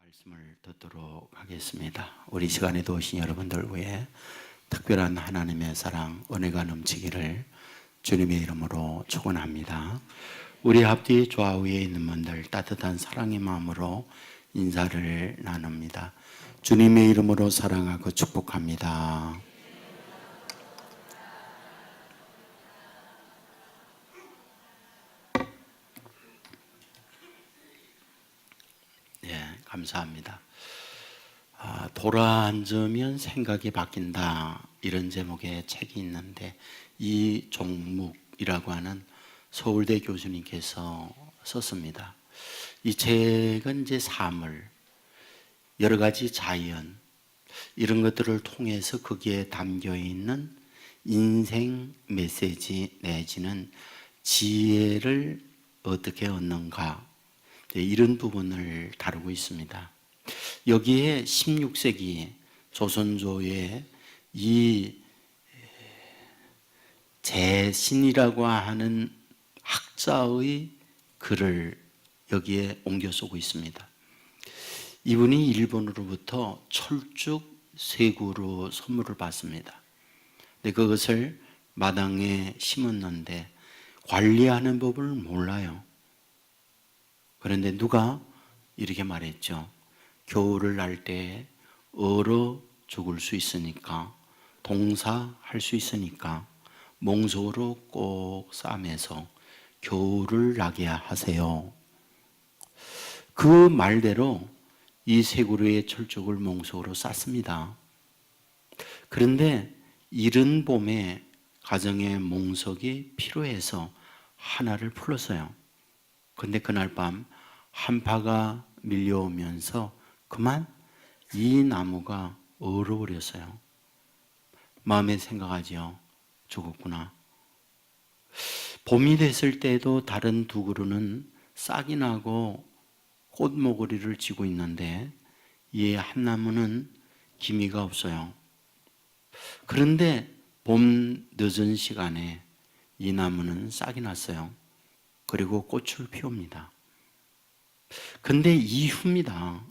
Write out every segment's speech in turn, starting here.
말씀을 듣도록 하겠습니다. 우리 시간에도 오신 여러분들 위해 특별한 하나님의 사랑, 은혜가 넘치기를 주님의 이름으로 축원합니다. 우리 앞뒤 좌우에 있는 분들 따뜻한 사랑의 마음으로 인사를 나눕니다. 주님의 이름으로 사랑하고 축복합니다. 감사합니다. 돌아앉으면 생각이 바뀐다, 이런 제목의 책이 있는데 이종묵이라고 하는 서울대 교수님께서 썼습니다. 이 책은 이제 사물, 여러 가지 자연, 이런 것들을 통해서 거기에 담겨 있는 인생 메시지 내지는 지혜를 어떻게 얻는가, 이런 부분을 다루고 있습니다. 여기에 16세기 조선조의 이 재신이라고 하는 학자의 글을 여기에 옮겨 쓰고 있습니다. 이분이 일본으로부터 철쭉 3구로 선물을 받습니다. 근데 그것을 마당에 심었는데 관리하는 법을 몰라요. 그런데 누가 이렇게 말했죠. 겨울을 날 때 얼어 죽을 수 있으니까, 동사할 수 있으니까 몽소로 꼭 싸매서 겨울을 나게 하세요. 그 말대로 이 3그루의 철쭉을 몽소로 쌌습니다. 그런데 이른 봄에 가정의 몽석이 필요해서 하나를 풀었어요. 근데 그날 밤 한파가 밀려오면서 그만 이 나무가 얼어버렸어요. 마음에 생각하지요. 죽었구나. 봄이 됐을 때도 다른 2그루는 싹이 나고 꽃모거리를 지고 있는데 이 한 나무는 기미가 없어요. 그런데 봄 늦은 시간에 이 나무는 싹이 났어요. 그리고 꽃을 피웁니다. 근데 이후입니다.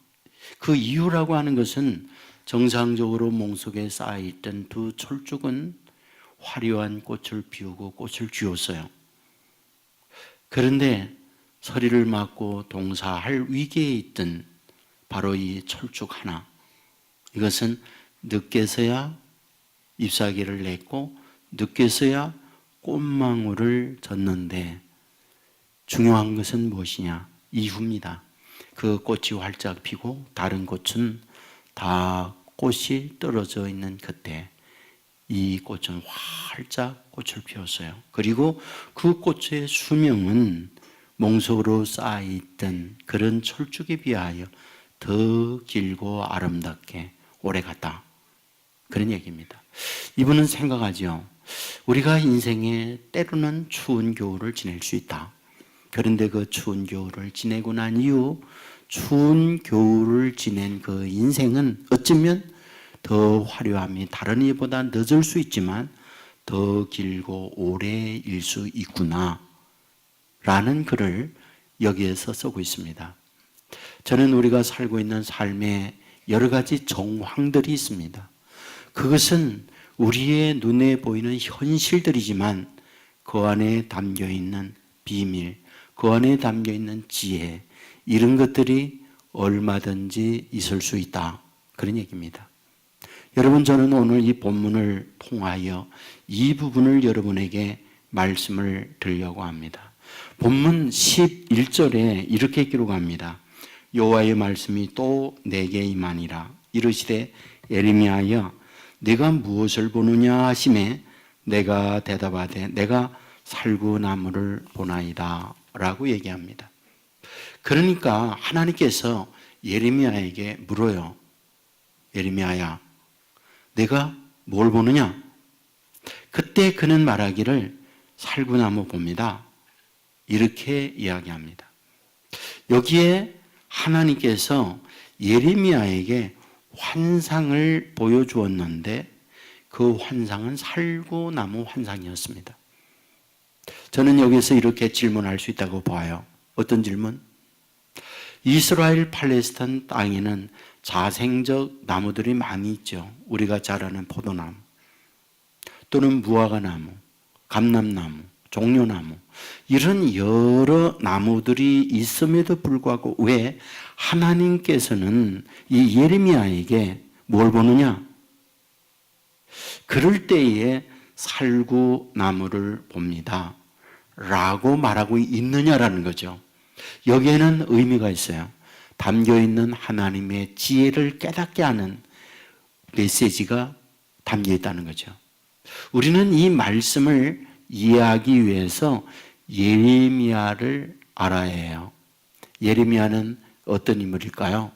그 이유라고 하는 것은 정상적으로 몽석에 쌓여있던 2 철쭉은 화려한 꽃을 피우고 꽃을 쥐었어요. 그런데 서리를 맞고 동사할 위기에 있던 바로 이 철쭉 하나, 이것은 늦게서야 잎사귀를 냈고 늦게서야 꽃망울을 졌는데 중요한 것은 무엇이냐? 이후입니다. 그 꽃이 활짝 피고 다른 꽃은 다 꽃이 떨어져 있는 그때 이 꽃은 활짝 꽃을 피웠어요. 그리고 그 꽃의 수명은 몽석으로 쌓여있던 그런 철쭉에 비하여 더 길고 아름답게 오래갔다, 그런 얘기입니다. 이분은 생각하죠. 우리가 인생에 때로는 추운 겨울을 지낼 수 있다. 그런데 그 추운 겨울을 지내고 난 이후 추운 겨울을 지낸 그 인생은 어쩌면 더 화려함이 다른 이보다 늦을 수 있지만 더 길고 오래일 수 있구나 라는 글을 여기에서 쓰고 있습니다. 저는 우리가 살고 있는 삶에 여러 가지 정황들이 있습니다. 그것은 우리의 눈에 보이는 현실들이지만 그 안에 담겨 있는 비밀, 그 안에 담겨 있는 지혜, 이런 것들이 얼마든지 있을 수 있다, 그런 얘기입니다. 여러분, 저는 오늘 이 본문을 통하여 이 부분을 여러분에게 말씀을 드리려고 합니다. 본문 11절에 이렇게 기록합니다. 여호와의 말씀이 또 내게 임하니라. 이르시되 예레미야여, 네가 무엇을 보느냐 하시매 내가 대답하되 내가 살구나무를 보나이다 라고 얘기합니다. 그러니까 하나님께서 예레미야에게 물어요. 예레미야야, 내가 뭘 보느냐? 그때 그는 말하기를 살구나무 봅니다, 이렇게 이야기합니다. 여기에 하나님께서 예레미야에게 환상을 보여주었는데 그 환상은 살구나무 환상이었습니다. 저는 여기서 이렇게 질문할 수 있다고 봐요. 어떤 질문? 이스라엘 팔레스타인 땅에는 자생적 나무들이 많이 있죠. 우리가 잘 아는 포도나무 또는 무화과나무, 감람나무, 종려나무 이런 여러 나무들이 있음에도 불구하고 왜 하나님께서는 이 예레미야에게 뭘 보느냐? 그럴 때에 살구나무를 봅니다 라고 말하고 있느냐라는 거죠. 여기에는 의미가 있어요. 담겨있는 하나님의 지혜를 깨닫게 하는 메시지가 담겨 있다는 거죠. 우리는 이 말씀을 이해하기 위해서 예레미야를 알아야 해요. 예레미야는 어떤 인물일까요?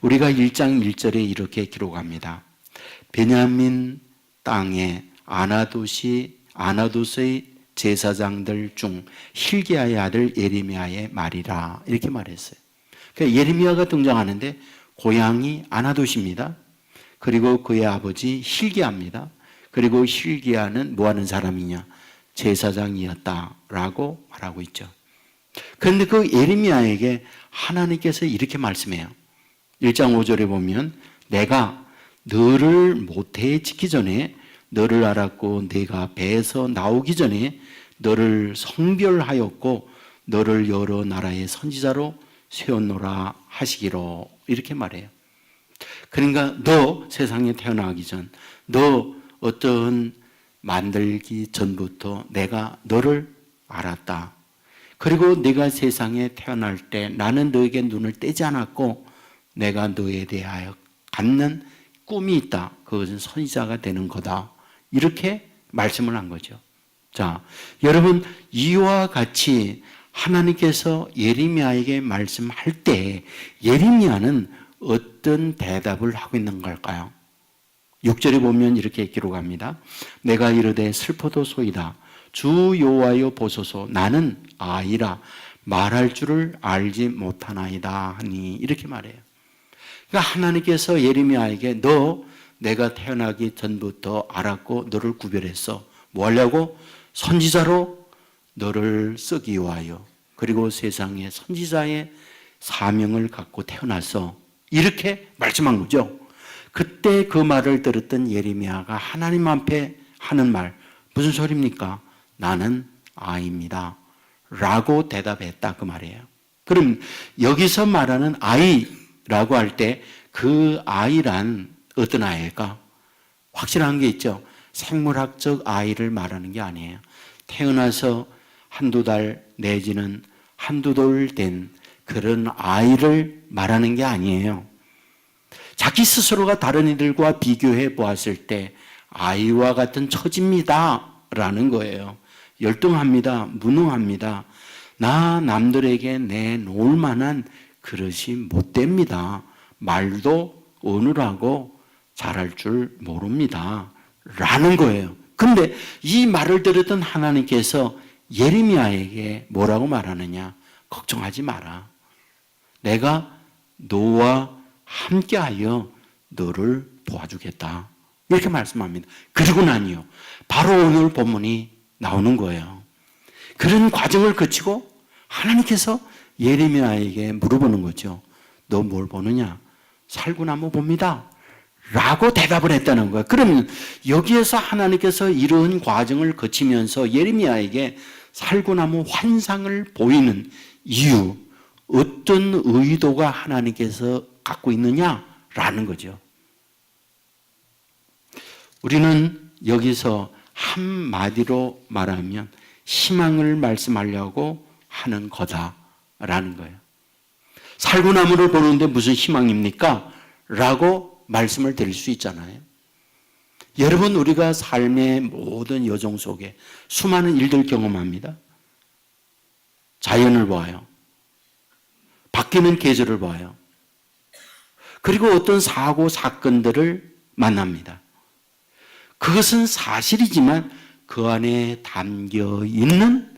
우리가 1장 1절에 이렇게 기록합니다. 베냐민 땅에 아나돗의 제사장들 중 hil기야의 아들 예레미야의 말이라 이렇게 말했어요. 그러니까 예레미야가 등장하는데 고향이 아나돗입니다. 그리고 그의 아버지 hil기야입니다. 그리고 hil기야는 뭐 하는 사람이냐? 제사장이었다라고 말하고 있죠. 그런데 그 예레미야에게 하나님께서 이렇게 말씀해요. 1장 5절에 보면 내가 너를 모태에 짓기 전에 너를 알았고 네가 배에서 나오기 전에 너를 성별하였고 너를 여러 나라의 선지자로 세웠노라 하시기로 이렇게 말해요. 그러니까 너 세상에 태어나기 전, 너 어떤 만들기 전부터 내가 너를 알았다. 그리고 네가 세상에 태어날 때 나는 너에게 눈을 떼지 않았고 내가 너에 대하여 갖는 꿈이 있다. 그것은 선지자가 되는 거다. 이렇게 말씀을 한 거죠. 자, 여러분 이와 같이 하나님께서 예레미야에게 말씀할 때 예레미야는 어떤 대답을 하고 있는 걸까요? 6절에 보면 이렇게 기록합니다. 내가 이르되 슬퍼도소이다. 주 여호와여 보소서 나는 아이라 말할 줄을 알지 못하나이다 하니 이렇게 말해요. 그러니까 하나님께서 예레미야에게 너 내가 태어나기 전부터 알았고 너를 구별했어. 뭐 하려고? 선지자로 너를 쓰기 위하여 그리고 세상에 선지자의 사명을 갖고 태어났어. 이렇게 말씀한 거죠. 그때 그 말을 들었던 예레미야가 하나님 앞에 하는 말 무슨 소리입니까? 나는 아이입니다 라고 대답했다 그 말이에요. 그럼 여기서 말하는 아이라고 할 때 그 아이란 어떤 아이일까? 확실한 게 있죠. 생물학적 아이를 말하는 게 아니에요. 태어나서 한두 달 내지는 한두 돌 된 그런 아이를 말하는 게 아니에요. 자기 스스로가 다른 이들과 비교해 보았을 때 아이와 같은 처지입니다 라는 거예요. 열등합니다. 무능합니다. 나 남들에게 내놓을 만한 그릇이 못 됩니다. 말도 어눌하고 잘할 줄 모릅니다 라는 거예요. 그런데 이 말을 들었던 하나님께서 예레미야에게 뭐라고 말하느냐? 걱정하지 마라. 내가 너와 함께하여 너를 도와주겠다. 이렇게 말씀합니다. 그러고 나니요. 바로 오늘 본문이 나오는 거예요. 그런 과정을 거치고 하나님께서 예레미야에게 물어보는 거죠. 너 뭘 보느냐? 살구나무 봅니다. 라고 대답을 했다는 거예요. 그러면 여기에서 하나님께서 이러한 과정을 거치면서 예레미야에게 살구나무 환상을 보이는 이유, 어떤 의도가 하나님께서 갖고 있느냐라는 거죠. 우리는 여기서 한마디로 말하면 희망을 말씀하려고 하는 거다라는 거예요. 살구나무를 보는데 무슨 희망입니까? 라고 말씀을 드릴 수 있잖아요. 여러분 우리가 삶의 모든 여정 속에 수많은 일들 경험합니다. 자연을 봐요. 바뀌는 계절을 봐요. 그리고 어떤 사고 사건들을 만납니다. 그것은 사실이지만 그 안에 담겨 있는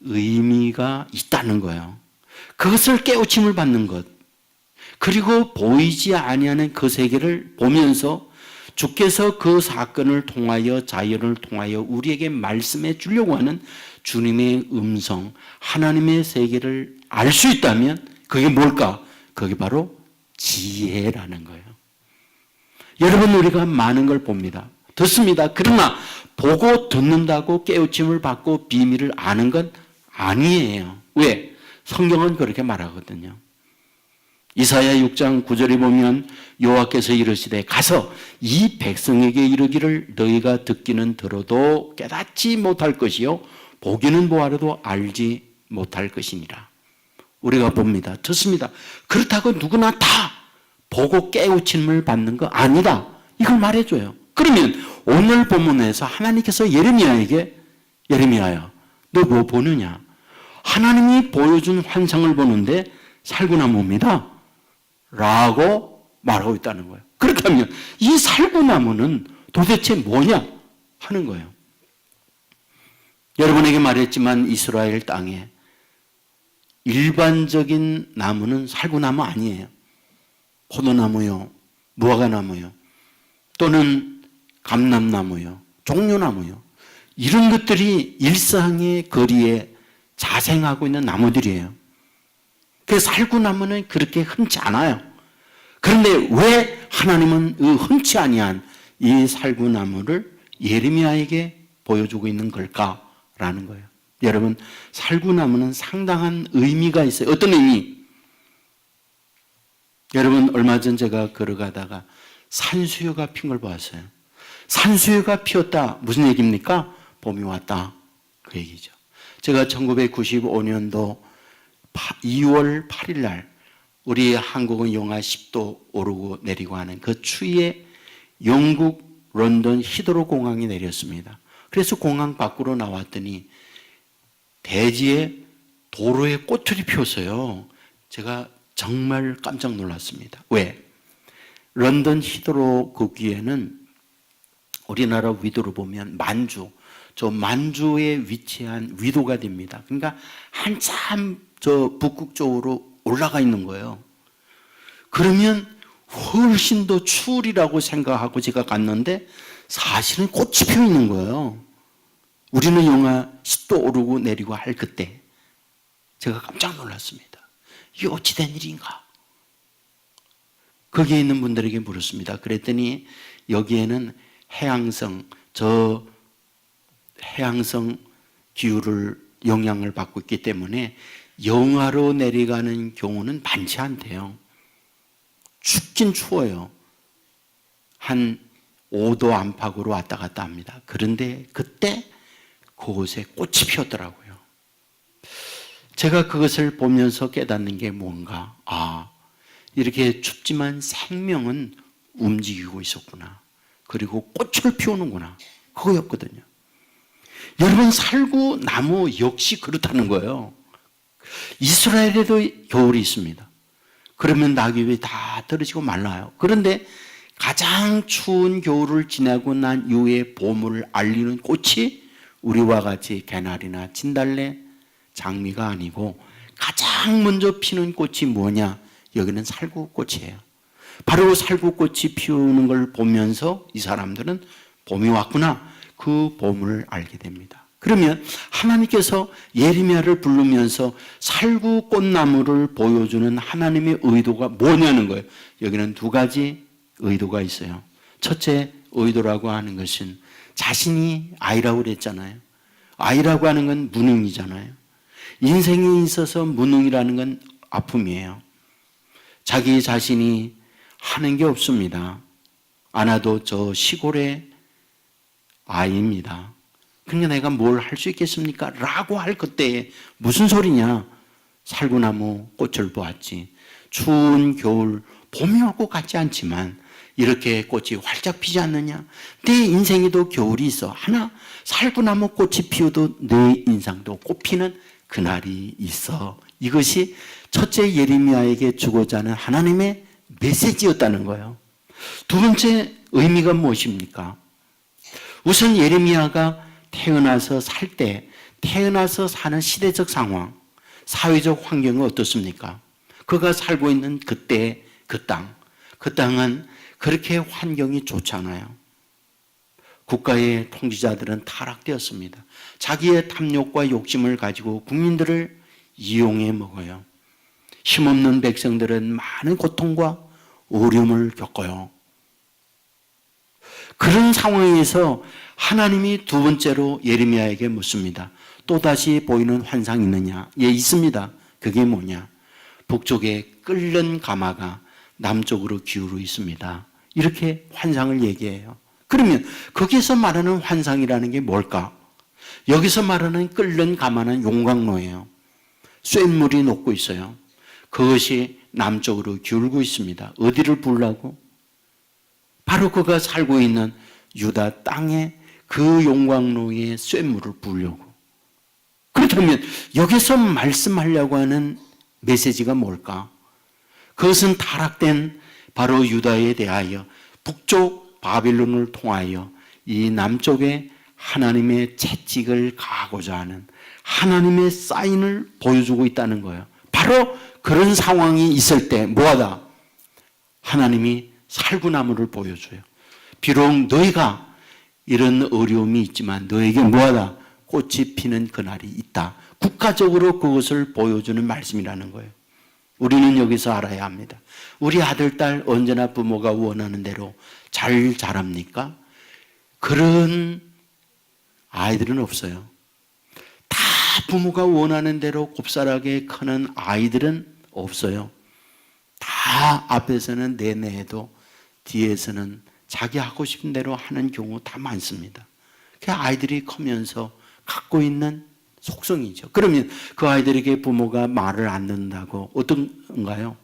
의미가 있다는 거예요. 그것을 깨우침을 받는 것, 그리고 보이지 아니하는 그 세계를 보면서 주께서 그 사건을 통하여 자연을 통하여 우리에게 말씀해 주려고 하는 주님의 음성, 하나님의 세계를 알 수 있다면 그게 뭘까? 그게 바로 지혜라는 거예요. 여러분, 우리가 많은 걸 봅니다. 듣습니다. 그러나 보고 듣는다고 깨우침을 받고 비밀을 아는 건 아니에요. 왜? 성경은 그렇게 말하거든요. 이사야 6장 9절에 보면 여호와께서 이르시되 가서 이 백성에게 이르기를 너희가 듣기는 들어도 깨닫지 못할 것이요 보기는 보아도 알지 못할 것이니라. 우리가 봅니다. 듣습니다. 그렇다고 누구나 다 보고 깨우침을 받는 거 아니다. 이걸 말해줘요. 그러면 오늘 본문에서 하나님께서 예레미야에게 예레미야야 너 뭐 보느냐? 하나님이 보여준 환상을 보는데 살구나무입니다 라고 말하고 있다는 거예요. 그렇게 하면 이 살구나무는 도대체 뭐냐 하는 거예요. 여러분에게 말했지만 이스라엘 땅에 일반적인 나무는 살구나무 아니에요. 포도나무요, 무화과나무요, 또는 감람나무요, 종려나무요. 이런 것들이 일상의 거리에 자생하고 있는 나무들이에요. 그 살구나무는 그렇게 흔치 않아요. 그런데 왜 하나님은 그 흔치 아니한 이 살구나무를 예레미야에게 보여주고 있는 걸까라는 거예요. 여러분, 살구나무는 상당한 의미가 있어요. 어떤 의미? 여러분, 얼마 전 제가 걸어가다가 산수유가 핀 걸 보았어요. 산수유가 피었다. 무슨 얘기입니까? 봄이 왔다. 그 얘기죠. 제가 1995년도 2월 8일 날 우리 한국은 영하 10도 오르고 내리고 하는 그 추위에 영국 런던 히드로 공항에 내렸습니다. 그래서 공항 밖으로 나왔더니 대지에 도로에 꽃들이 피었어요. 제가 정말 깜짝 놀랐습니다. 왜? 런던 히드로 거기에는 우리나라 위도로 보면 만주, 저 만주에 위치한 위도가 됩니다. 그러니까 한참 저 북극 쪽으로 올라가 있는 거예요. 그러면 훨씬 더 추우리라고 생각하고 제가 갔는데 사실은 꽃이 피어 있는 거예요. 우리는 영하 10도 오르고 내리고 할 그때 제가 깜짝 놀랐습니다. 이게 어찌 된 일인가? 거기에 있는 분들에게 물었습니다. 그랬더니 여기에는 해양성 기후를 영향을 받고 있기 때문에 영하로 내려가는 경우는 많지 않대요. 춥긴 추워요. 한 5도 안팎으로 왔다 갔다 합니다. 그런데 그때 그곳에 꽃이 피었더라고요. 제가 그것을 보면서 깨닫는 게 뭔가, 이렇게 춥지만 생명은 움직이고 있었구나. 그리고 꽃을 피우는구나. 그거였거든요. 여러분, 살구나무 역시 그렇다는 거예요. 이스라엘에도 겨울이 있습니다. 그러면 낙엽이 다 떨어지고 말라요. 그런데 가장 추운 겨울을 지나고 난 이후에 봄을 알리는 꽃이 우리와 같이 개나리나 진달래, 장미가 아니고 가장 먼저 피는 꽃이 뭐냐? 여기는 살구꽃이에요. 바로 살구꽃이 피우는 걸 보면서 이 사람들은 봄이 왔구나. 그 봄을 알게 됩니다. 그러면 하나님께서 예레미야를 부르면서 살구꽃나무를 보여주는 하나님의 의도가 뭐냐는 거예요. 여기는 두 가지 의도가 있어요. 첫째 의도라고 하는 것은 자신이 아이라고 그랬잖아요. 아이라고 하는 건 무능이잖아요. 인생에 있어서 무능이라는 건 아픔이에요. 자기 자신이 하는 게 없습니다. 아나도 저 시골의 아이입니다. 그러니까 내가 뭘 할 수 있겠습니까? 라고 할 그때에 무슨 소리냐? 살구나무 꽃을 보았지. 추운 겨울, 봄이 오고 같지 않지만 이렇게 꽃이 활짝 피지 않느냐? 내 인생에도 겨울이 있어. 하나, 살구나무 꽃이 피어도 내 인상도 꽃피는 그날이 있어. 이것이 첫째 예레미야에게 주고자 하는 하나님의 메시지였다는 거예요. 두 번째 의미가 무엇입니까? 우선 예레미야가 태어나서 태어나서 사는 시대적 상황, 사회적 환경은 어떻습니까? 그가 살고 있는 그때 그 땅은 그렇게 환경이 좋지 않아요. 국가의 통치자들은 타락되었습니다. 자기의 탐욕과 욕심을 가지고 국민들을 이용해 먹어요. 힘없는 백성들은 많은 고통과 어려움을 겪어요. 그런 상황에서 하나님이 두 번째로 예레미야에게 묻습니다. 또다시 보이는 환상이 있느냐? 예, 있습니다. 그게 뭐냐? 북쪽에 끓는 가마가 남쪽으로 기울어 있습니다. 이렇게 환상을 얘기해요. 그러면 거기서 말하는 환상이라는 게 뭘까? 여기서 말하는 끓는 가마는 용광로예요. 쇳물이 녹고 있어요. 그것이 남쪽으로 기울고 있습니다. 어디를 부으려고? 바로 그가 살고 있는 유다 땅에 그 용광로에 쇳물을 부으려고. 그렇다면 여기서 말씀하려고 하는 메시지가 뭘까? 그것은 타락된 바로 유다에 대하여 북쪽 바빌론을 통하여 이 남쪽에 하나님의 채찍을 가하고자 하는 하나님의 사인을 보여주고 있다는 거예요. 바로 그런 상황이 있을 때 뭐하다? 하나님이 살구나무를 보여줘요. 비록 너희가 이런 어려움이 있지만 너에게 뭐하다? 꽃이 피는 그날이 있다. 국가적으로 그것을 보여주는 말씀이라는 거예요. 우리는 여기서 알아야 합니다. 우리 아들, 딸 언제나 부모가 원하는 대로 잘 자랍니까? 그런 아이들은 없어요. 다 부모가 원하는 대로 곱살하게 크는 아이들은 없어요. 다 앞에서는 내내해도 뒤에서는 자기 하고 싶은 대로 하는 경우 다 많습니다. 그 아이들이 크면서 갖고 있는 속성이죠. 그러면 그 아이들에게 부모가 말을 안 듣는다고 어떤가요?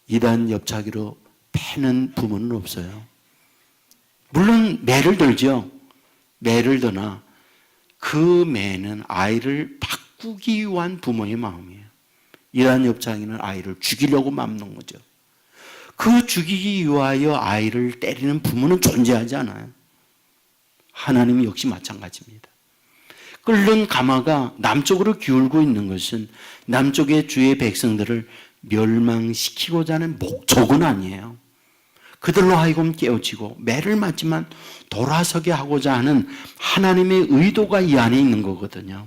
이단 옆차기로 패는 부모는 없어요. 물론 매를 들죠. 매를 드나 그 매는 아이를 바꾸기 위한 부모의 마음이에요. 이단 옆차기는 아이를 죽이려고 맘는 거죠. 그 죽이기 위하여 아이를 때리는 부모는 존재하지 않아요. 하나님 역시 마찬가지입니다. 끓는 가마가 남쪽으로 기울고 있는 것은 남쪽의 주의 백성들을 멸망시키고자 하는 목적은 아니에요. 그들로 하여금 깨우치고 매를 맞지만 돌아서게 하고자 하는 하나님의 의도가 이 안에 있는 거거든요.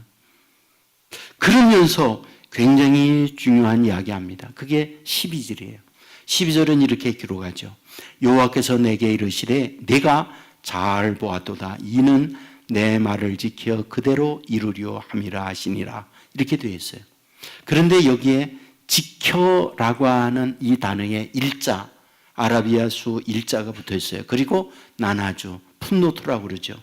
그러면서 굉장히 중요한 이야기합니다. 그게 12절이에요. 12절은 이렇게 기록하죠. 여호와께서 내게 이르시되 내가 잘 보았도다. 이는 내 말을 지켜 그대로 이루려 함이라 하시니라. 이렇게 되어 있어요. 그런데 여기에 지켜라고 하는 이 단어에 일자, 아라비아 수 일자가 붙어 있어요. 그리고 나나주, 풋노트라고 그러죠.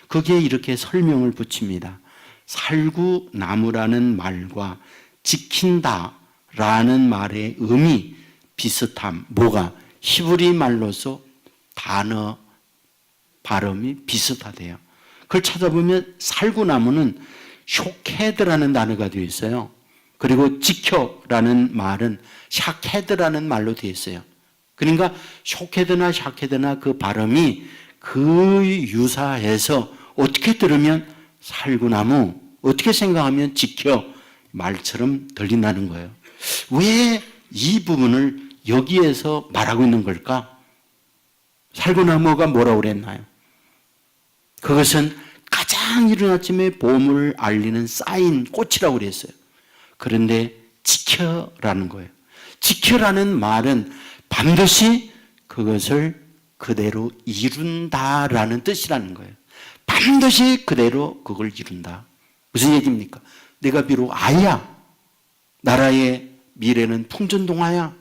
거기에 이렇게 설명을 붙입니다. 살구나무라는 말과 지킨다라는 말의 의미 비슷함. 뭐가? 히브리 말로서 단어 발음이 비슷하대요. 그걸 찾아보면 살구나무는 쇼케드라는 단어가 되어 있어요. 그리고 지켜라는 말은 샤케드라는 말로 되어 있어요. 그러니까 쇼케드나 샤케드나 그 발음이 그 유사해서 어떻게 들으면 살구나무, 어떻게 생각하면 지켜 말처럼 들린다는 거예요. 왜 이 부분을 여기에서 말하고 있는 걸까? 살구나무가 뭐라고 그랬나요? 그것은 가장 이른 아침에 봄을 알리는 사인, 꽃이라고 그랬어요. 그런데 지켜라는 거예요. 지켜라는 말은 반드시 그것을 그대로 이룬다라는 뜻이라는 거예요. 반드시 그대로 그걸 이룬다. 무슨 얘기입니까? 내가 비록 아이야. 나라의 미래는 풍전동화야.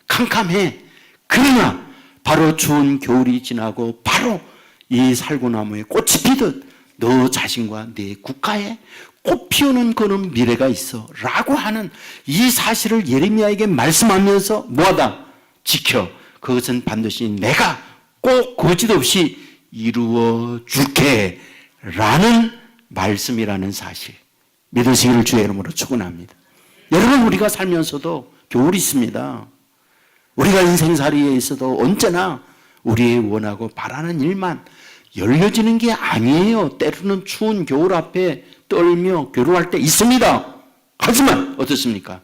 캄캄해. 그러나 바로 추운 겨울이 지나고 바로 이 살구나무에 꽃이 피듯 너 자신과 네 국가에 꽃 피우는 그런 미래가 있어 라고 하는 이 사실을 예레미야에게 말씀하면서 뭐하다? 지켜. 그것은 반드시 내가 꼭 거짓없이 이루어 줄게 라는 말씀이라는 사실, 믿으시기를 주의 이름으로 축원합니다. 여러분, 우리가 살면서도 겨울이 있습니다. 우리가 인생살이에 있어도 언제나 우리의 원하고 바라는 일만 열려지는 게 아니에요. 때로는 추운 겨울 앞에 떨며 괴로워할 때 있습니다. 하지만 어떻습니까?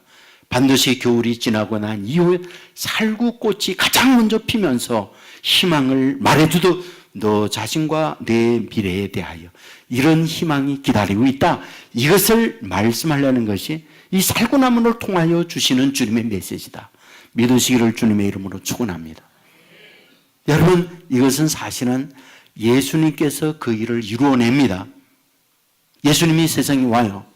반드시 겨울이 지나고 난 이후에 살구꽃이 가장 먼저 피면서 희망을 말해주듯 너 자신과 내 미래에 대하여 이런 희망이 기다리고 있다. 이것을 말씀하려는 것이 이 살구나무를 통하여 주시는 주님의 메시지다. 믿으시기를 주님의 이름으로 축원합니다. 여러분, 이것은 사실은 예수님께서 그 일을 이루어냅니다. 예수님이 세상에 와요.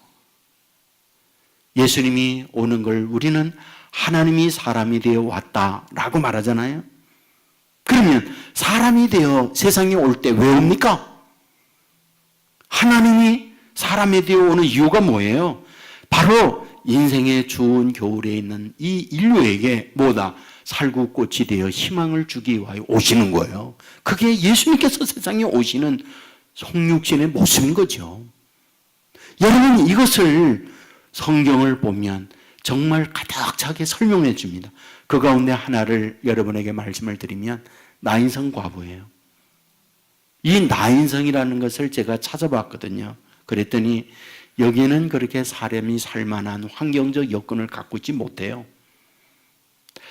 예수님이 오는 걸 우리는 하나님이 사람이 되어 왔다라고 말하잖아요. 그러면 사람이 되어 세상에 올 때 왜 옵니까? 하나님이 사람이 되어 오는 이유가 뭐예요? 바로 인생의 추운 겨울에 있는 이 인류에게 뭐다? 살구꽃이 되어 희망을 주기 위하여 오시는 거예요. 그게 예수님께서 세상에 오시는 성육신의 모습인 거죠. 여러분, 이것을 성경을 보면 정말 가득 차게 설명해 줍니다. 그 가운데 하나를 여러분에게 말씀을 드리면 나인성 과부예요. 이 나인성이라는 것을 제가 찾아봤거든요. 그랬더니 여기는 그렇게 사람이 살만한 환경적 여건을 갖고 있지 못해요.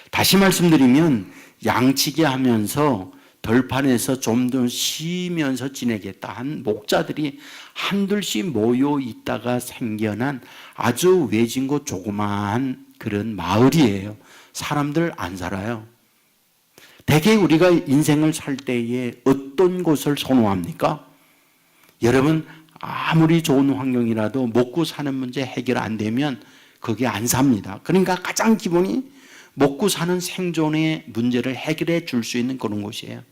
다시 말씀드리면 양치기 하면서 들판에서 좀 더 쉬면서 지내겠다 한 목자들이 한둘씩 모여 있다가 생겨난 아주 외진 곳 조그마한 그런 마을이에요. 사람들 안 살아요. 대개 우리가 인생을 살 때에 어떤 곳을 선호합니까? 여러분, 아무리 좋은 환경이라도 먹고 사는 문제 해결 안 되면 거기 안 삽니다. 그러니까 가장 기본이 먹고 사는 생존의 문제를 해결해 줄 수 있는 그런 곳이에요.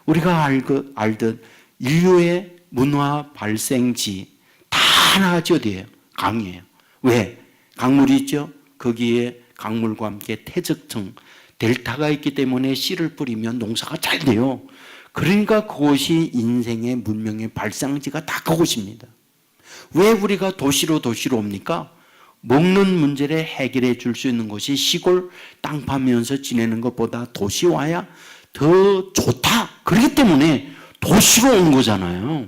우리가 알듯 인류의 문화 발생지 다 하나같이 어디예요? 강이에요. 왜? 강물이 있죠? 거기에 강물과 함께 태적층, 델타가 있기 때문에 씨를 뿌리면 농사가 잘 돼요. 그러니까 그곳이 인생의 문명의 발생지가 다 그곳입니다. 왜 우리가 도시로 옵니까? 먹는 문제를 해결해 줄 수 있는 곳이 시골 땅 파면서 지내는 것보다 도시 와야 더 좋다. 그렇기 때문에 도시로 온 거잖아요.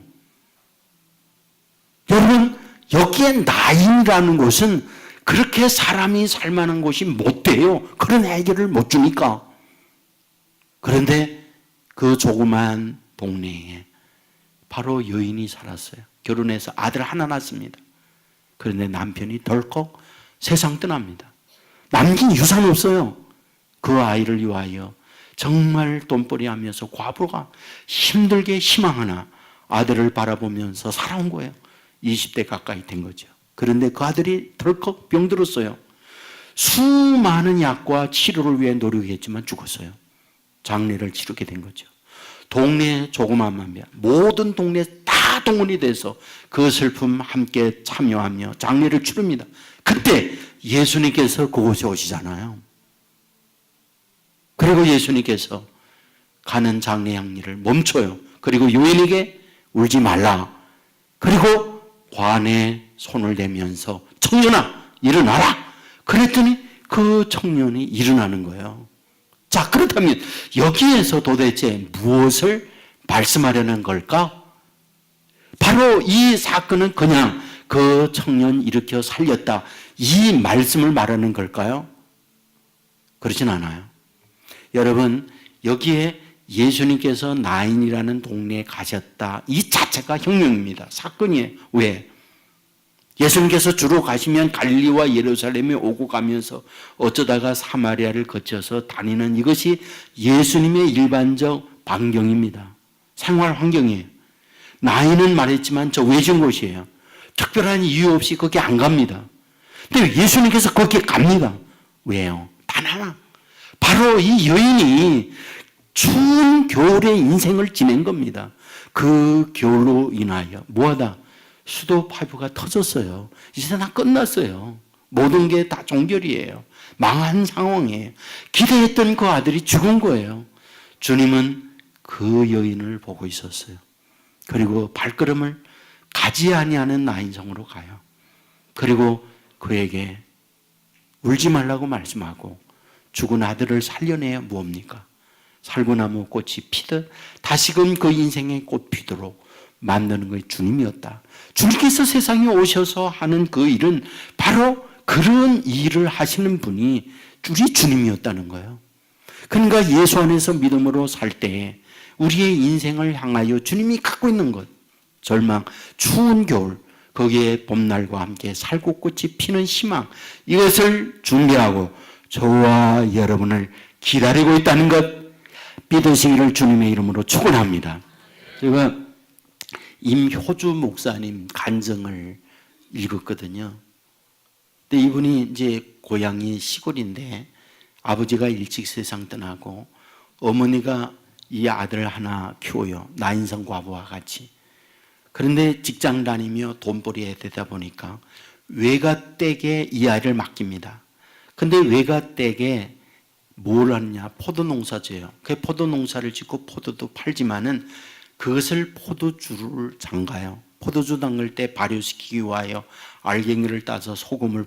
여러분, 여기에 나인이라는 곳은 그렇게 사람이 살만한 곳이 못 돼요. 그런 해결을 못 주니까. 그런데 그 조그만 동네에 바로 여인이 살았어요. 결혼해서 아들 하나 낳습니다. 그런데 남편이 덜컥 세상 떠납니다. 남긴 유산 없어요. 그 아이를 위하여 정말 돈벌이 하면서 과부가 힘들게 희망하나 아들을 바라보면서 살아온 거예요. 20대 가까이 된 거죠. 그런데 그 아들이 덜컥 병들었어요. 수많은 약과 치료를 위해 노력했지만 죽었어요. 장례를 치르게 된 거죠. 동네 조그만한 모든 동네 다 동원이 돼서 그 슬픔 함께 참여하며 장례를 치릅니다. 그때 예수님께서 그곳에 오시잖아요. 그리고 예수님께서 가는 장례 향리를 멈춰요. 그리고 여인에게 울지 말라. 그리고 관에 손을 대면서 청년아 일어나라. 그랬더니 그 청년이 일어나는 거예요. 자, 그렇다면 여기에서 도대체 무엇을 말씀하려는 걸까? 바로 이 사건은 그냥 그 청년 일으켜 살렸다, 이 말씀을 말하는 걸까요? 그렇진 않아요. 여러분, 여기에 예수님께서 나인이라는 동네에 가셨다, 이 자체가 혁명입니다. 사건이에요. 왜? 예수님께서 주로 가시면 갈릴리와 예루살렘에 오고 가면서 어쩌다가 사마리아를 거쳐서 다니는 이것이 예수님의 일반적 반경입니다. 생활 환경이에요. 나이는 말했지만 저 외진 곳이에요. 특별한 이유 없이 거기 안 갑니다. 근데 예수님께서 거기에 갑니다. 왜요? 단 하나. 바로 이 여인이 추운 겨울의 인생을 지낸 겁니다. 그 겨울로 인하여 뭐하다? 수도 파이프가 터졌어요. 이제 다 끝났어요. 모든 게 다 종결이에요. 망한 상황이에요. 기대했던 그 아들이 죽은 거예요. 주님은 그 여인을 보고 있었어요. 그리고 발걸음을 가지 아니하는 나인성으로 가요. 그리고 그에게 울지 말라고 말씀하고 죽은 아들을 살려내야 뭡니까? 살구나무 꽃이 피듯 다시금 그 인생의 꽃 피도록 만드는 것이 주님이었다. 주님께서 세상에 오셔서 하는 그 일은 바로 그런 일을 하시는 분이 우리 주님이었다는 거예요. 그러니까 예수 안에서 믿음으로 살 때에 우리의 인생을 향하여 주님이 갖고 있는 것, 절망, 추운 겨울, 거기에 봄날과 함께 살구꽃이 피는 희망, 이것을 준비하고 저와 여러분을 기다리고 있다는 것 믿으시기를 주님의 이름으로 축원합니다. 제가 임효주 목사님 간증을 읽었거든요. 근데 이분이 이제 고향이 시골인데 아버지가 일찍 세상 떠나고 어머니가 이 아들 하나 키워요. 나인성 과부와 같이. 그런데 직장 다니며 돈벌이에 되다 보니까 외가댁에 이 아이를 맡깁니다. 근데 외가댁에 뭘 하느냐? 포도 농사 지어요. 그 포도 농사를 짓고 포도도 팔지만은 그것을 포도주를 잠가요. 포도주 담글 때 발효시키기 위하여 알갱이를 따서 소금을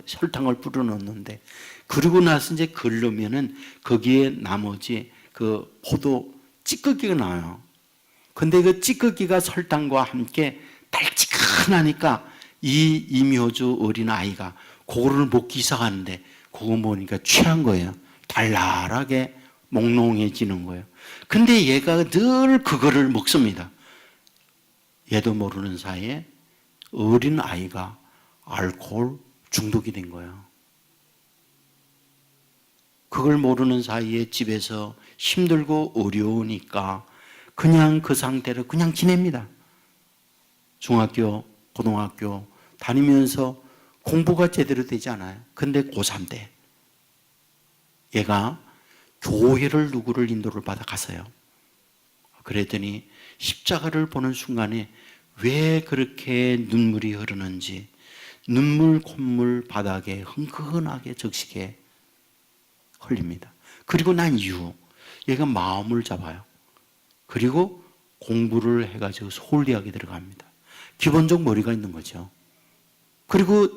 설탕을 뿌려 넣는데, 그러고 나서 이제 걸르면은 거기에 나머지 그 포도 찌꺼기가 나와요. 근데 그 찌꺼기가 설탕과 함께 달찌근하니까 이 임효주 어린 아이가 그거를 먹기 시작하는데 그거 보니까 취한 거예요. 달달하게 몽롱해지는 거예요. 근데 얘가 늘 그거를 먹습니다. 얘도 모르는 사이에 어린 아이가 알코올 중독이 된 거예요. 그걸 모르는 사이에 집에서 힘들고 어려우니까 그냥 그 상태로 그냥 지냅니다. 중학교, 고등학교 다니면서 공부가 제대로 되지 않아요. 근데 고3 때 얘가 교회를 누구를 인도를 받아 갔어요. 그랬더니 십자가를 보는 순간에 왜 그렇게 눈물이 흐르는지 눈물 콧물 바닥에 흥건하게 적시게 흘립니다. 그리고 난 이후 얘가 마음을 잡아요. 그리고 공부를 해가지고 서울대학에 들어갑니다. 기본적 머리가 있는 거죠. 그리고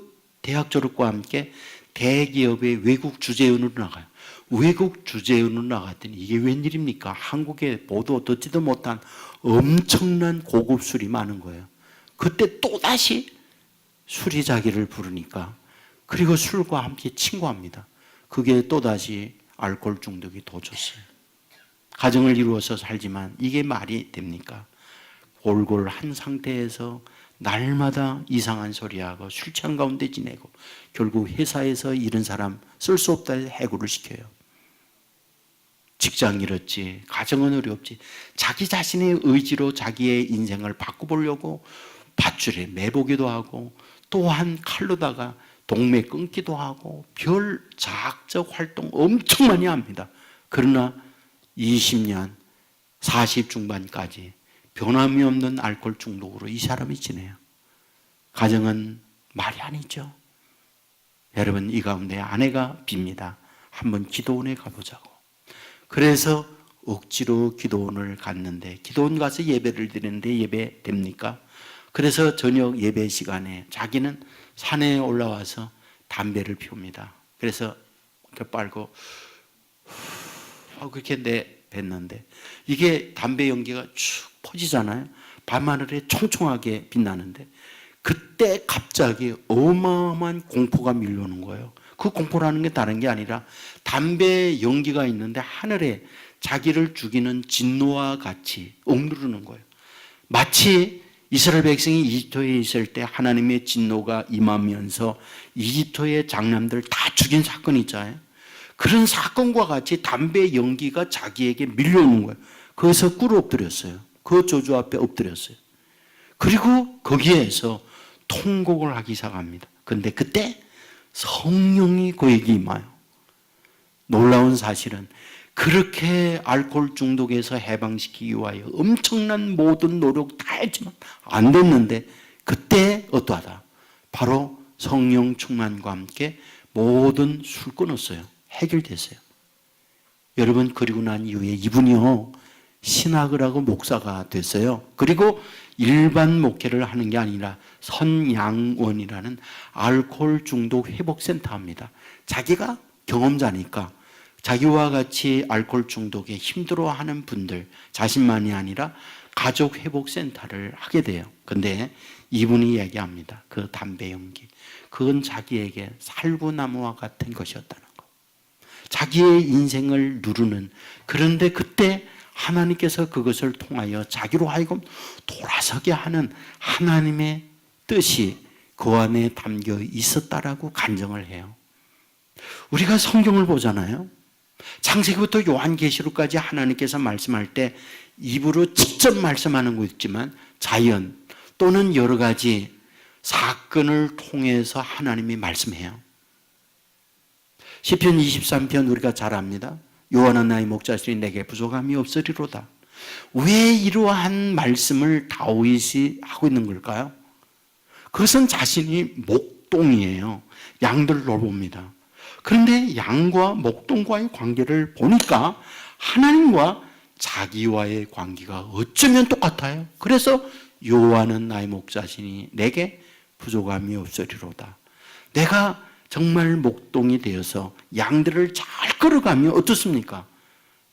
대학 졸업과 함께 대기업의 외국 주재원으로 나가요. 외국 주재원으로 나갔더니 이게 웬일입니까? 한국에 보도 듣지도 못한 엄청난 고급 술이 많은 거예요. 그때 또다시 술이 자기를 부르니까, 그리고 술과 함께 친구합니다. 그게 또다시 알코올 중독이 도졌어요. 가정을 이루어서 살지만 이게 말이 됩니까? 골골한 상태에서 날마다 이상한 소리하고 술 취한 가운데 지내고 결국 회사에서 이런 사람 쓸 수 없다 해서 해고를 시켜요. 직장 잃었지, 가정은 어렵지. 자기 자신의 의지로 자기의 인생을 바꿔보려고 밧줄에 매보기도 하고 또한 칼로다가 동맥 끊기도 하고 별 자학적 활동 엄청 많이 합니다. 그러나 20년, 40 중반까지 변함이 없는 알코올 중독으로 이 사람이 지내요. 가정은 말이 아니죠. 여러분, 이 가운데 아내가 빕니다. 한번 기도원에 가보자고. 그래서 억지로 기도원을 갔는데, 기도원 가서 예배를 드리는데 예배 됩니까? 그래서 저녁 예배 시간에 자기는 산에 올라와서 담배를 피웁니다. 그래서 이렇게 빨고 그렇게 내뱉는데 이게 담배 연기가 쭉 퍼지잖아요. 밤하늘에 총총하게 빛나는데 그때 갑자기 어마어마한 공포가 밀려오는 거예요. 그 공포라는 게 다른 게 아니라 담배 연기가 있는데 하늘에 자기를 죽이는 진노와 같이 억누르는 거예요. 마치 이스라엘 백성이 이집트에 있을 때 하나님의 진노가 임하면서 이집트의 장남들 다 죽인 사건이 있잖아요. 그런 사건과 같이 담배 연기가 자기에게 밀려오는 거예요. 거기서 꿇어 엎드렸어요. 그 저주 앞에 엎드렸어요. 그리고 거기에서 통곡을 하기 시작합니다. 그런데 그때 성령이 그에게 임하여. 놀라운 사실은 그렇게 알코올 중독에서 해방시키기 위하여 엄청난 모든 노력 다 했지만 안 됐는데 그때 어떠하다? 바로 성령 충만과 함께 모든 술 끊었어요. 해결됐어요. 여러분, 그리고 난 이후에 이분이요 신학을 하고 목사가 됐어요. 그리고 일반 목회를 하는 게 아니라 선양원이라는 알코올 중독 회복센터입니다. 자기가 경험자니까 자기와 같이 알코올 중독에 힘들어하는 분들 자신만이 아니라 가족 회복센터를 하게 돼요. 근데 이분이 얘기합니다. 그 담배 연기, 그건 자기에게 살구나무와 같은 것이었다는 거. 자기의 인생을 누르는, 그런데 그때 하나님께서 그것을 통하여 자기로 하여금 돌아서게 하는 하나님의 뜻이 그 안에 담겨 있었다라고 간증을 해요. 우리가 성경을 보잖아요. 창세기부터 요한계시록까지 하나님께서 말씀할 때 입으로 직접 말씀하는 거 있지만 자연 또는 여러 가지 사건을 통해서 하나님이 말씀해요. 시편 23편 우리가 잘 압니다. 여호와는 나의 목자시니 내게 부족함이 없으리로다. 왜 이러한 말씀을 다윗이 하고 있는 걸까요? 그것은 자신이 목동이에요. 양들을 돌봅니다. 그런데 양과 목동과의 관계를 보니까 하나님과 자기와의 관계가 어쩌면 똑같아요. 그래서 여호와는 나의 목자시니 내게 부족함이 없으리로다. 내가 정말 목동이 되어서 양들을 잘 끌어가면 어떻습니까?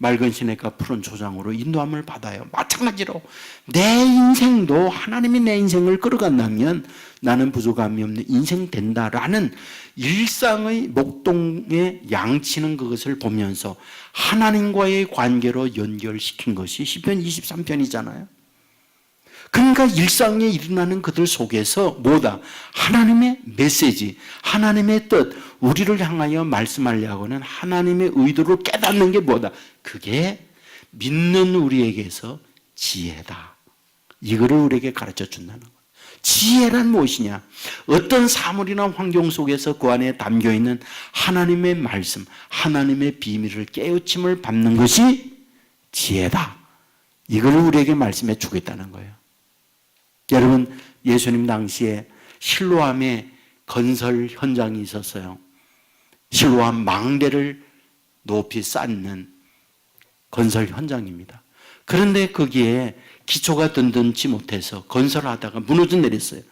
맑은 시냇가 푸른 초장으로 인도함을 받아요. 마찬가지로 내 인생도 하나님이 내 인생을 끌어간다면 나는 부족함이 없는 인생 된다라는 일상의 목동에 양치는 그것을 보면서 하나님과의 관계로 연결시킨 것이 시편 23편이잖아요. 그러니까 일상에 일어나는 그들 속에서 뭐다? 하나님의 메시지, 하나님의 뜻, 우리를 향하여 말씀하려고 하는 하나님의 의도를 깨닫는 게 뭐다? 그게 믿는 우리에게서 지혜다. 이거를 우리에게 가르쳐 준다는 거예요. 지혜란 무엇이냐? 어떤 사물이나 환경 속에서 그 안에 담겨있는 하나님의 말씀, 하나님의 비밀을 깨우침을 받는 것이 지혜다. 이걸 우리에게 말씀해 주겠다는 거예요. 여러분, 예수님 당시에 실로암에 건설 현장이 있었어요. 실로암 망대를 높이 쌓는 건설 현장입니다. 그런데 거기에 기초가 든든치 못해서 건설하다가 무너져 내렸어요.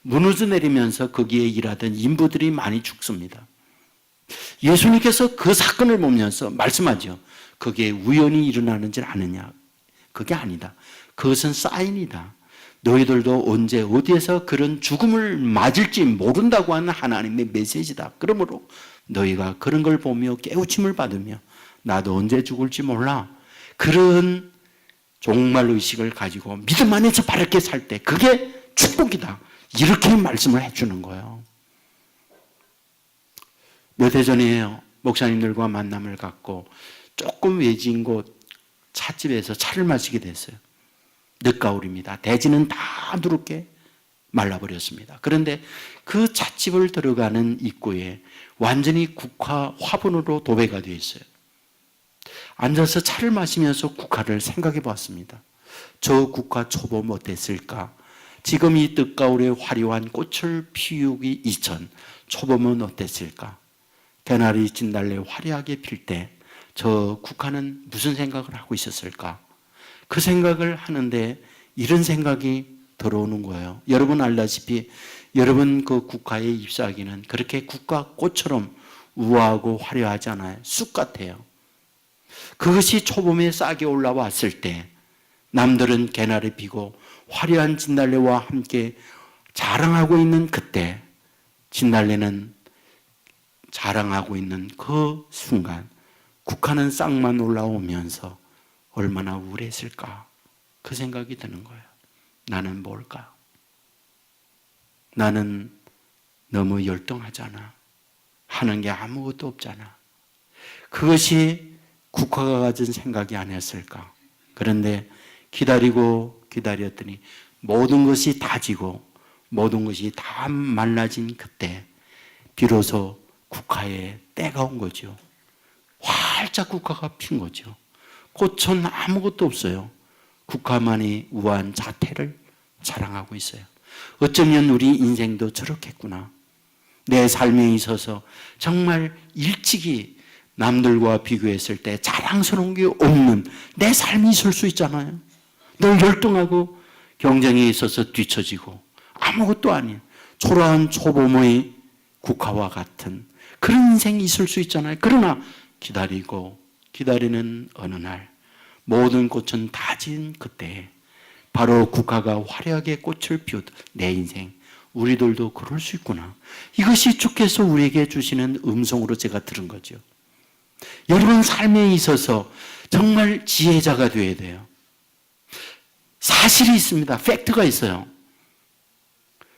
무너져 내리면서 거기에 일하던 인부들이 많이 죽습니다. 예수님께서 그 사건을 보면서 말씀하죠. 그게 우연히 일어나는지 아느냐? 그게 아니다. 그것은 사인이다. 너희들도 언제 어디에서 그런 죽음을 맞을지 모른다고 하는 하나님의 메시지다. 그러므로 너희가 그런 걸 보며 깨우침을 받으며 나도 언제 죽을지 몰라. 그런 종말의식을 가지고 믿음 안에서 바르게 살 때 그게 축복이다. 이렇게 말씀을 해주는 거예요. 몇 해 전에 목사님들과 만남을 갖고 조금 외진 곳 찻집에서 차를 마시게 됐어요. 늦가을입니다. 대지는 다 누렇게 말라버렸습니다. 그런데 그 찻집을 들어가는 입구에 완전히 국화 화분으로 도배가 되어 있어요. 앉아서 차를 마시면서 국화를 생각해 봤습니다. 저 국화 초봄 어땠을까? 지금 이 늦가을에 화려한 꽃을 피우기 이전 초봄은 어땠을까? 개나리 진달래 화려하게 필 때 저 국화는 무슨 생각을 하고 있었을까? 그 생각을 하는데 이런 생각이 들어오는 거예요. 여러분 알다시피 여러분 그 국화에 잎사귀는 그렇게 국화꽃처럼 우아하고 화려하지 않아요. 쑥 같아요. 그것이 초봄에 싹이 올라왔을 때 남들은 개나리 피고 화려한 진달래와 함께 자랑하고 있는 그때 진달래는 자랑하고 있는 그 순간 국화는 싹만 올라오면서 얼마나 우울했을까? 그 생각이 드는 거예요. 나는 뭘까? 나는 너무 열등하잖아. 하는 게 아무것도 없잖아. 그것이 국화가 가진 생각이 아니었을까? 그런데 기다리고 기다렸더니 모든 것이 다 지고 모든 것이 다 말라진 그때 비로소 국화의 때가 온 거죠. 활짝 국화가 핀 거죠. 꽃은 아무것도 없어요. 국화만이 우아한 자태를 자랑하고 있어요. 어쩌면 우리 인생도 저렇겠구나. 내 삶에 있어서 정말 일찍이 남들과 비교했을 때 자랑스러운 게 없는 내 삶이 있을 수 있잖아요. 늘 열등하고 경쟁에 있어서 뒤처지고 아무것도 아닌 초라한 초봄의 국화와 같은 그런 인생이 있을 수 있잖아요. 그러나 기다리고 기다리는 어느 날 모든 꽃은 다 진 그때 바로 국화가 화려하게 꽃을 피우듯 내 인생 우리들도 그럴 수 있구나. 이것이 주께서 우리에게 주시는 음성으로 제가 들은 거죠. 여러분 삶에 있어서 정말 지혜자가 되어야 돼요. 사실이 있습니다. 팩트가 있어요.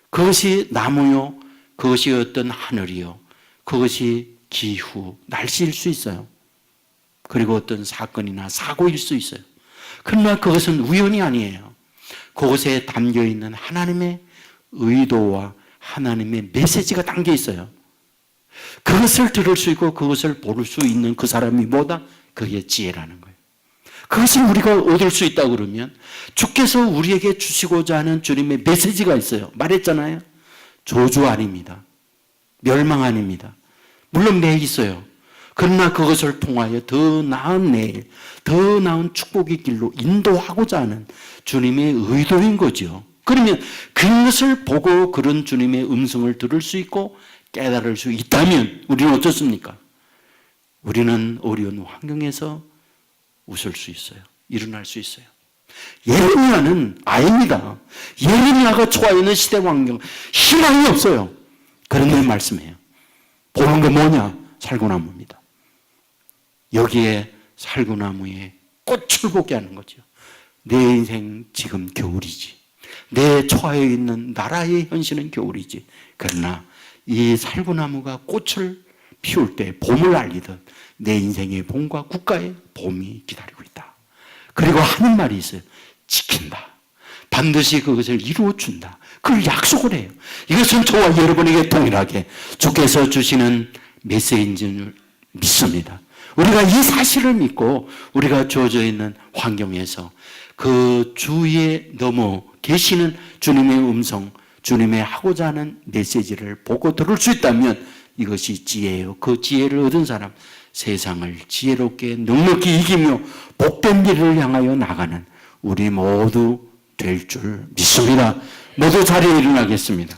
그것이 나무요, 그것이 어떤 하늘이요, 그것이 기후, 날씨일 수 있어요. 그리고 어떤 사건이나 사고일 수 있어요. 그러나 그것은 우연이 아니에요. 그것에 담겨있는 하나님의 의도와 하나님의 메시지가 담겨 있어요. 그것을 들을 수 있고 그것을 볼 수 있는 그 사람이 뭐다? 그게 지혜라는 거예요. 그것을 우리가 얻을 수 있다 그러면 주께서 우리에게 주시고자 하는 주님의 메시지가 있어요. 말했잖아요. 저주 아닙니다. 멸망 아닙니다. 물론 내 있어요. 그러나 그것을 통하여 더 나은 내일, 더 나은 축복의 길로 인도하고자 하는 주님의 의도인 거죠. 그러면 그것을 보고 그런 주님의 음성을 들을 수 있고 깨달을 수 있다면 우리는 어떻습니까? 우리는 어려운 환경에서 웃을 수 있어요. 일어날 수 있어요. 예레미야는 아닙니다. 예레미야가 처해 있는 시대 환경 희망이 없어요. 그런데 말씀해요. 보는 게 뭐냐? 살구나무입니다. 여기에 살구나무에 꽃을 보게 하는 거죠. 내 인생 지금 겨울이지. 내 처해 있는 나라의 현실은 겨울이지. 그러나 이 살구나무가 꽃을 피울 때 봄을 알리듯 내 인생의 봄과 국가의 봄이 기다리고 있다. 그리고 하는 말이 있어요. 지킨다. 반드시 그것을 이루어준다. 그걸 약속을 해요. 이것은 저와 여러분에게 동일하게 주께서 주시는 메시지인 줄 믿습니다. 우리가 이 사실을 믿고 우리가 주어져 있는 환경에서 그 주위에 넘어 계시는 주님의 음성, 주님의 하고자 하는 메시지를 보고 들을 수 있다면 이것이 지혜예요. 그 지혜를 얻은 사람, 세상을 지혜롭게 넉넉히 이기며 복된 길을 향하여 나가는 우리 모두 될 줄 믿습니다. 모두 자리에 일어나겠습니다.